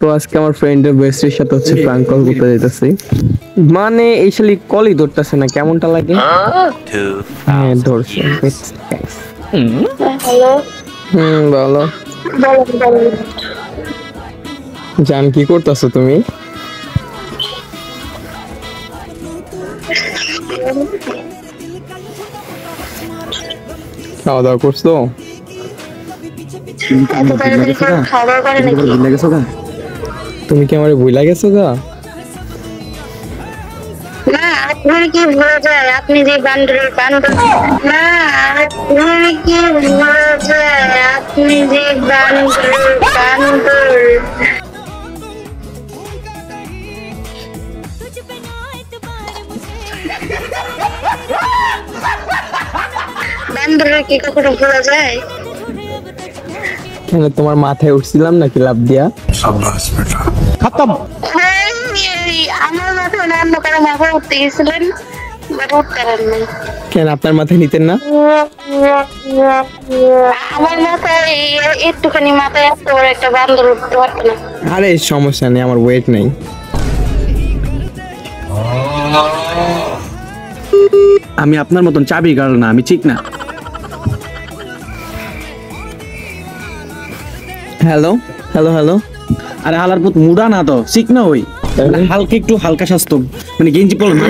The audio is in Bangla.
তো আজকে আমার ফ্রেন্ডের বেস্টের সাথে হচ্ছে প্র্যাঙ্ক কল করতে যাইতেছি। মানে এই শালি কলই ধরতেছে না, কেমনটা লাগে? হ্যাঁ ধরছে। হ্যালো। বলো। বলো। জান কি করতেছো তুমি? খাওয়া দাওয়া করছো? তুমি কি আমারে ভুইলা গেছো গা? না আপনি কি ভুলে যায়, আপনি যে বান্দর। না আপনি কি ভুলে যায়, আপনি যে বান্দর। বান্দরের কি কখনো ভুলা যায়? কেন তোমার মাথায় উঠছিলাম নাকি লাভ দিয়া? খতম। আমার মাথায় না অন্য কারো মাথায় উঠতে গেছিলেন, বাট উঠতে পারেননি। কেন আপনার মাথায় নিতেন না? আমার মাথায় একটুখানি মাথায় এত বড় একটা বান্দর উঠতে পারতো না। আরে সমস্যা নেই, আমার ওয়েট নেই। আমি আপনার মতন চাবি গার্ল না, আমি ঠিক না। Hello hello hello. আরে হালার পুত মুডা না তো ঠিক না, ওই হালকা একটু হালকা স্বাস্থ্য মানে গেঞ্জি পড়ল না।